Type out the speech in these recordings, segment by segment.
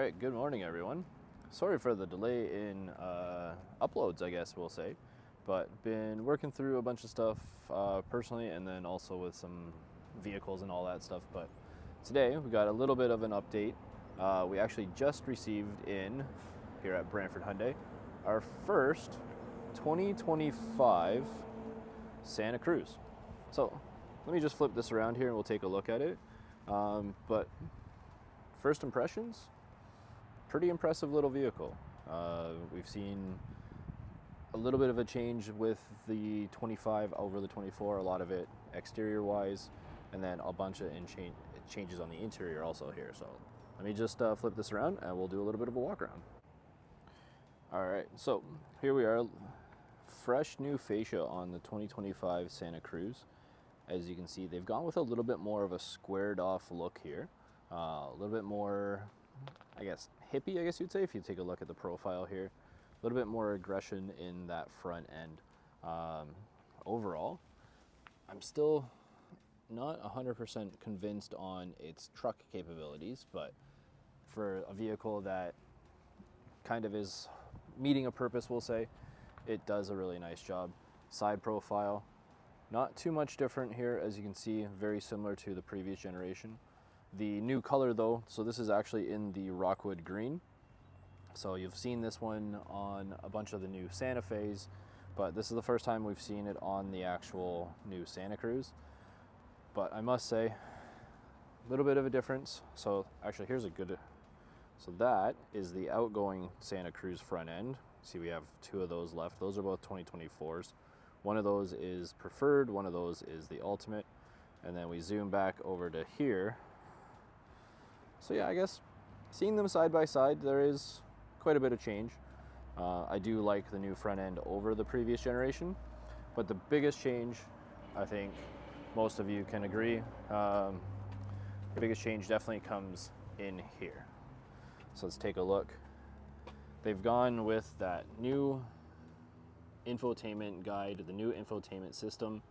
Alright, good morning everyone. Sorry for the delay in uploads, I guess we'll say. But been working through a bunch of stuff personally, and then also with some vehicles and all that stuff. But today we got a little bit of an update. We actually just received in, here at Brantford Hyundai, our first 2025 Santa Cruz. So let me just flip this around here and we'll take a look at it. But first impressions, pretty impressive little vehicle. We've seen a little bit of a change with the 25 over the 24, a lot of it exterior wise, and then a bunch of changes on the interior also here. So let me just flip this around and we'll do a little bit of a walk around. All right, so here we are, fresh new fascia on the 2025 Santa Cruz. As you can see, they've gone with a little bit more of a squared off look here. A little bit more, I guess, hippie, I guess you'd say, if you take a look at the profile here. A little bit more aggression in that front end. Overall, I'm still not 100% convinced on its truck capabilities, but for a vehicle that kind of is meeting a purpose, we'll say, it does a really nice job. Side profile, not too much different here, as you can see, very similar to the previous generation. The new color though, so this is actually in the Rockwood Green. So you've seen this one on a bunch of the new Santa Fe's, but this is the first time we've seen it on the actual new Santa Cruz. But I must say, a little bit of a difference. So actually here's a good, so that is the outgoing Santa Cruz front end. See, we have two of those left. Those are both 2024s. One of those is preferred, one of those is the ultimate. And then we zoom back over to here. So yeah, I guess seeing them side by side, there is quite a bit of change. I do like the new front end over the previous generation, but the biggest change, I think most of you can agree, the biggest change definitely comes in here. So let's take a look. They've gone with that new infotainment guide, the new infotainment system.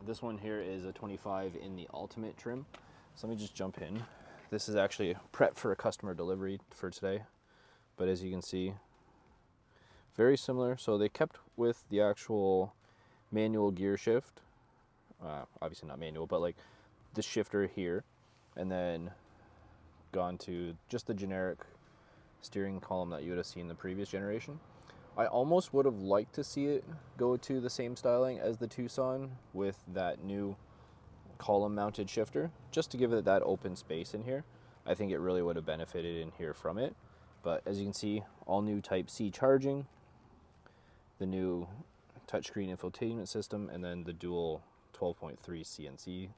This one here is a 25 in the ultimate trim. So let me just jump in. This is actually prep for a customer delivery for today. But as you can see, very similar. So they kept with the actual manual gear shift. Obviously not manual, but like the shifter here. And then gone to just the generic steering column that you would have seen in the previous generation. I almost would have liked to see it go to the same styling as the Tucson with that new column mounted shifter, just to give it that open space in here. I think it really would have benefited in here from it. But as you can see, all new Type C charging, the new touchscreen infotainment system, and then the dual 12.3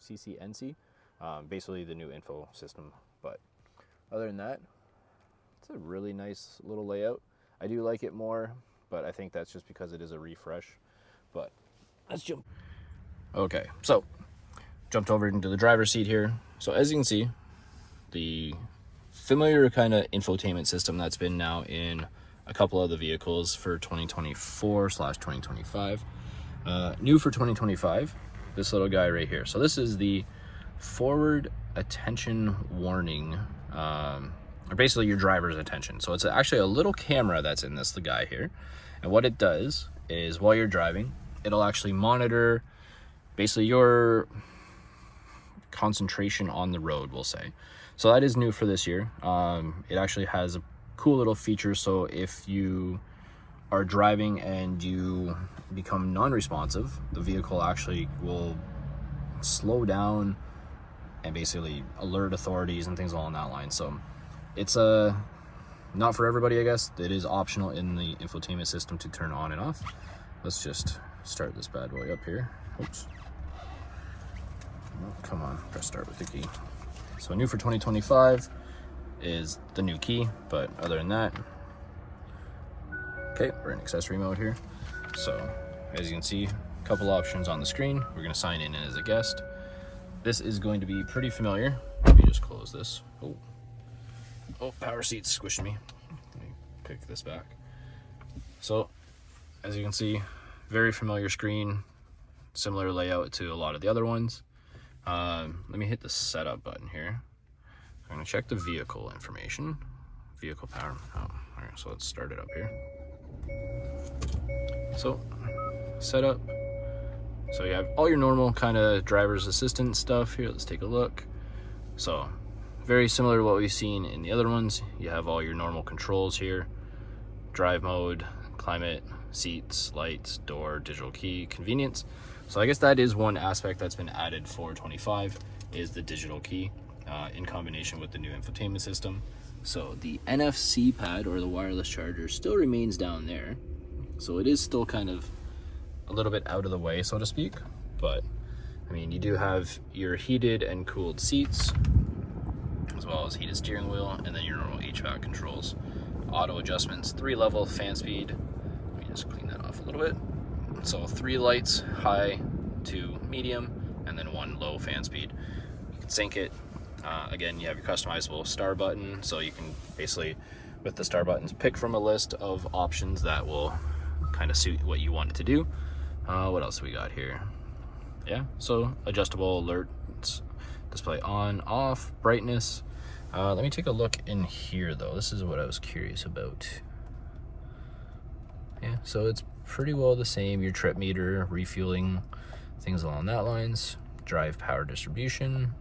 CCNC, basically the new info system. But other than that, it's a really nice little layout. I do like it more, but I think that's just because it is a refresh. But let's jump. Okay, so jumped over into the driver's seat here. So as you can see, the familiar kind of infotainment system that's been now in a couple of the vehicles for 2024/2025. New for 2025, this little guy right here. So this is the forward attention warning, or basically your driver's attention. So it's actually a little camera that's in this guy here. And what it does is while you're driving, it'll actually monitor basically your concentration on the road, we'll say. So that is new for this year. It actually has a cool little feature. So if you are driving and you become non-responsive, the vehicle actually will slow down and basically alert authorities and things along that line. So it's not for everybody, I guess. It is optional in the infotainment system to turn on and off. Let's just start this bad boy up here. Oops. Oh, come on, press start with the key. So new for 2025 is the new key, but other than that, okay, we're in accessory mode here. So as you can see, a couple options on the screen. We're gonna sign in as a guest. This is going to be pretty familiar. Let me just close this. Oh, power seat's squishing me. Let me pick this back. So as you can see, very familiar screen, similar layout to a lot of the other ones. Let me hit the setup button here. I'm gonna check the vehicle information. Vehicle power. Oh, all right, so let's start it up here. So, setup. So you have all your normal kind of driver's assistant stuff here. Let's take a look. So, very similar to what we've seen in the other ones. You have all your normal controls here. Drive mode, climate, seats, lights, door, digital key, convenience. So I guess that is one aspect that's been added for 25 is the digital key in combination with the new infotainment system. So the NFC pad or the wireless charger still remains down there. So it is still kind of a little bit out of the way, so to speak. But I mean, you do have your heated and cooled seats, as well as heated steering wheel, and then your normal HVAC controls. Auto adjustments, 3-level fan speed. Let me just clean that off a little bit. So 3 lights, high, 2 medium, and then 1 low fan speed. You can sync it. Again, you have your customizable star button, so you can basically, with the star buttons, pick from a list of options that will kind of suit what you want it to do. What else we got here? Yeah, so adjustable alerts, display on, off, brightness. Let me take a look in here though. This is what I was curious about. Yeah, so it's pretty well the same. Your trip meter, refueling, things along that lines. Drive power distribution.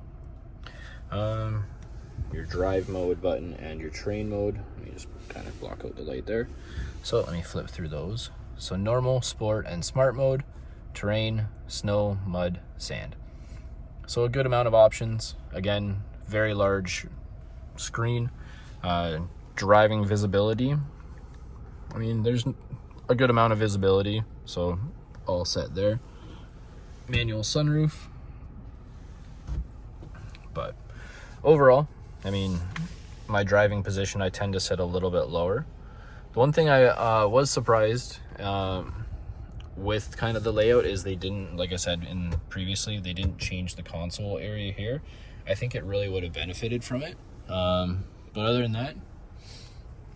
Your drive mode button and your train mode. Let me just kind of block out the light there. So let me flip through those. So normal, sport, and smart mode. Terrain, snow, mud, sand. So a good amount of options. Again, very large screen. Driving visibility. I mean, there's a good amount of visibility, so all set there. Manual sunroof. But overall, I mean, my driving position, I tend to sit a little bit lower. The one thing I was surprised with kind of the layout is they didn't, like I said previously, they didn't change the console area here. I think it really would have benefited from it. But other than that,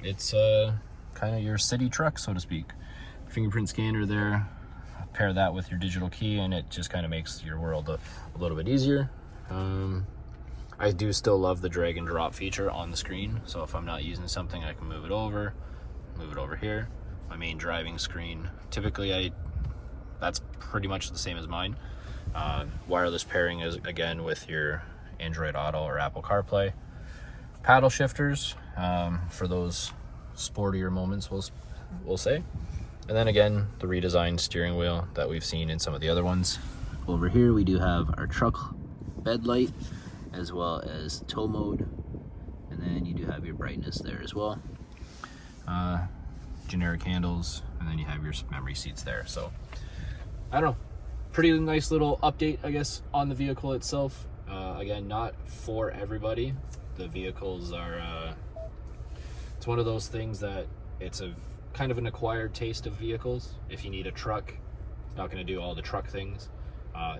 it's kind of your city truck, so to speak. Fingerprint scanner there. Pair that with your digital key, and it just kind of makes your world a little bit easier. I do still love the drag and drop feature on the screen. So if I'm not using something, I can move it over here. My main driving screen, typically that's pretty much the same as mine. Wireless pairing is again with your Android Auto or Apple CarPlay. Paddle shifters for those sportier moments, we'll say. And then again, the redesigned steering wheel that we've seen in some of the other ones. Over here we do have our truck bed light, as well as tow mode, and then you do have your brightness there as well. Generic handles, and then you have your memory seats there. So I don't know, pretty nice little update, I guess, on the vehicle itself. Again, not for everybody. The vehicles are it's one of those things that it's a kind of an acquired taste of vehicles. If you need a truck, it's not going to do all the truck things.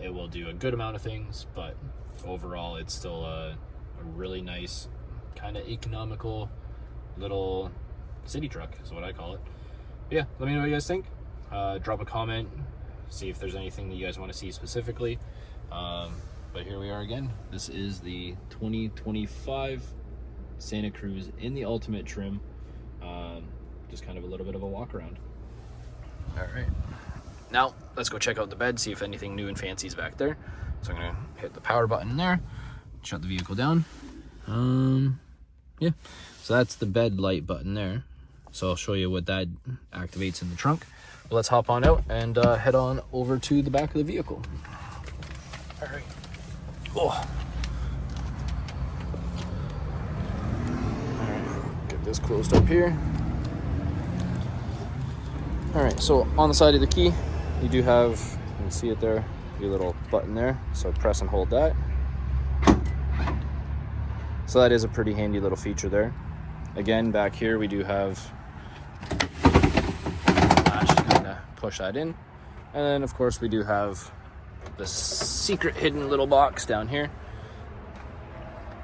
It will do a good amount of things, but overall it's still a really nice, kind of economical little city truck is what I call it. But yeah, let me know what you guys think. Drop a comment, see if there's anything that you guys want to see specifically. But here we are again. This is the 2025 Santa Cruz in the ultimate trim. Just kind of a little bit of a walk around. All right, now let's go check out the bed, see if anything new and fancy is back there. So I'm gonna hit the power button there, shut the vehicle down. Yeah, so that's the bed light button there. So I'll show you what that activates in the trunk. But let's hop on out and head on over to the back of the vehicle. All right. Oh. All right, get this closed up here. All right, so on the side of the key, you do have, you can see it there, your little button there. So press and hold that. So that is a pretty handy little feature there. Again, back here we do have latch to kind of push that in. And then of course we do have the secret hidden little box down here.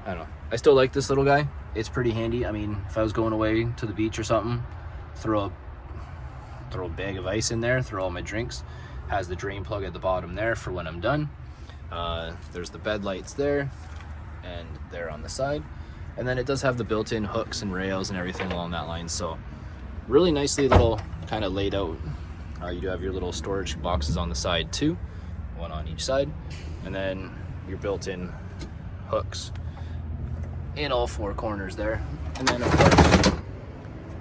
I don't know, I still like this little guy. It's pretty handy. I mean, if I was going away to the beach or something, throw a bag of ice in there, throw all my drinks. Has the drain plug at the bottom there for when I'm done. There's the bed lights there and there on the side. And then it does have the built-in hooks and rails and everything along that line. So really nicely little kind of laid out. You do have your little storage boxes on the side too, one on each side. And then your built-in hooks in all four corners there. And then of course,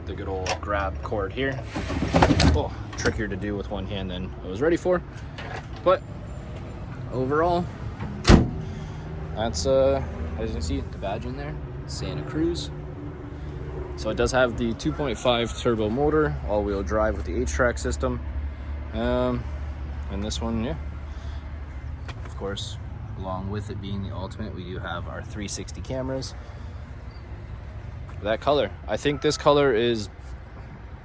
the good old grab cord here. Oh, trickier to do with one hand than I was ready for. But overall, that's as you can see, the badge in there, Santa Cruz. So it does have the 2.5 turbo motor, all-wheel drive with the H-track system. And this one, yeah, of course, along with it being the Ultimate, we do have our 360 cameras. That color, I think this color is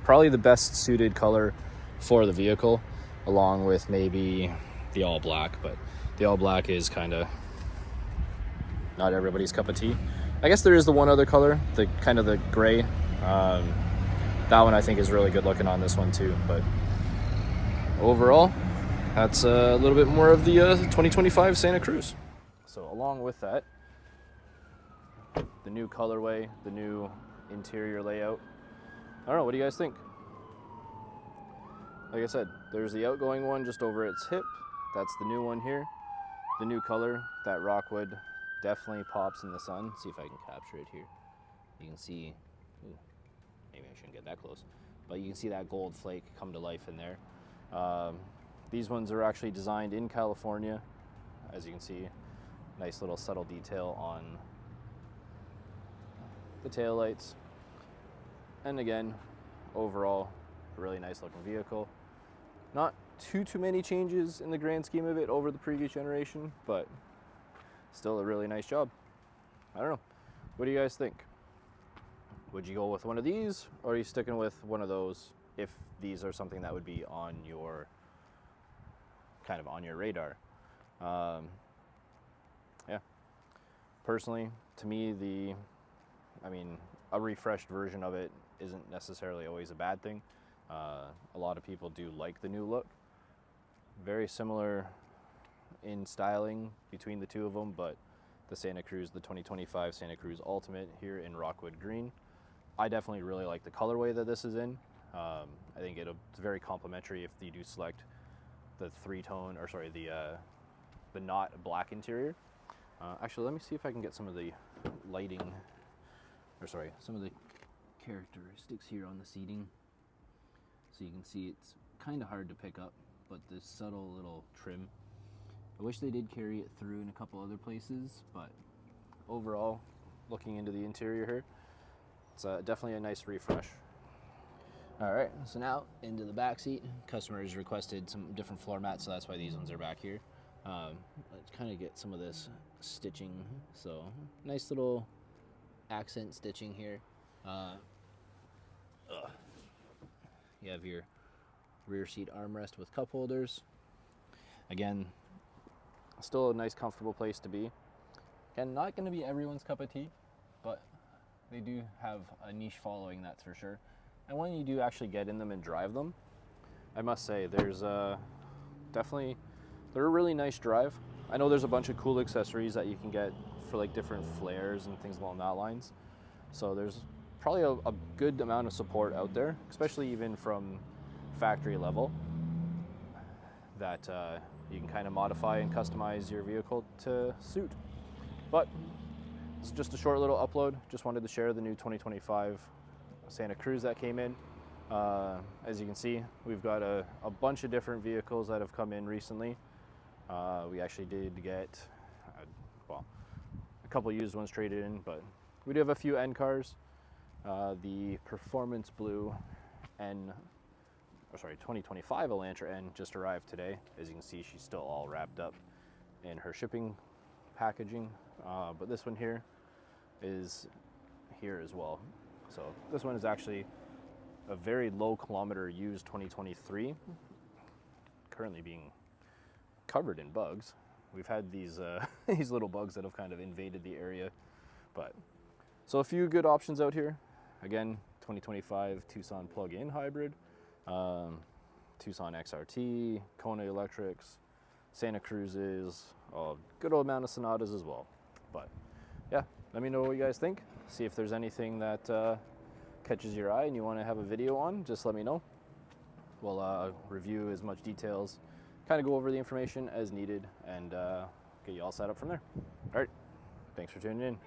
probably the best suited color for the vehicle, along with maybe the all black, but the all black is kind of not everybody's cup of tea. I guess there is the one other color, the kind of the gray. That one I think is really good looking on this one too, but overall, that's a little bit more of the 2025 Santa Cruz. So along with that, the new colorway, the new interior layout. I don't know, what do you guys think? Like I said, there's the outgoing one just over its hip. That's the new one here. The new color, that rockwood, definitely pops in the sun. See if I can capture it here. You can see, ooh, maybe I shouldn't get that close, but you can see that gold flake come to life in there. These ones are actually designed in California. As you can see, nice little subtle detail on the tail lights. And again, overall, a really nice looking vehicle. Not too many changes in the grand scheme of it over the previous generation, but still a really nice job. I don't know. What do you guys think? Would you go with one of these, or are you sticking with one of those if these are something that would be on your kind of on your radar? Yeah. Personally, to me, a refreshed version of it isn't necessarily always a bad thing. A lot of people do like the new look. Very similar in styling between the two of them, but the Santa Cruz, the 2025 Santa Cruz Ultimate here in Rockwood Green, I definitely really like the colorway that this is in. I think it's very complimentary if you do select the the not black interior. Actually, let me see if I can get some of the lighting, some of the characteristics here on the seating. So you can see it's kind of hard to pick up, but this subtle little trim. I wish they did carry it through in a couple other places, but overall, looking into the interior here, it's definitely a nice refresh. All right, so now into the back seat. Customers requested some different floor mats, so that's why these ones are back here. Let's kind of get some of this stitching. So nice little accent stitching here. You have your rear seat armrest with cup holders. Again, still a nice comfortable place to be. Again, not going to be everyone's cup of tea, but they do have a niche following, that's for sure. And when you do actually get in them and drive them, I must say there's they're a really nice drive. I know there's a bunch of cool accessories that you can get for like different flares and things along that lines. So there's probably a good amount of support out there, especially even from factory level, that you can kind of modify and customize your vehicle to suit. But it's just a short little upload. Just wanted to share the new 2025 Santa Cruz that came in. As you can see, we've got a bunch of different vehicles that have come in recently. We actually did get, a couple used ones traded in, but we do have a few N cars. The Performance Blue 2025 Elantra N just arrived today. As you can see, she's still all wrapped up in her shipping packaging. But this one here is here as well. So this one is actually a very low kilometer used 2023, currently being covered in bugs. We've had these these little bugs that have kind of invaded the area, but so a few good options out here. Again, 2025 Tucson plug-in hybrid, Tucson XRT, Kona Electrics, Santa Cruzes, a good old amount of Sonatas as well. But yeah, let me know what you guys think. See if there's anything that catches your eye and you want to have a video on, just let me know. We'll review as much details, kind of go over the information as needed, and get you all set up from there. All right, thanks for tuning in.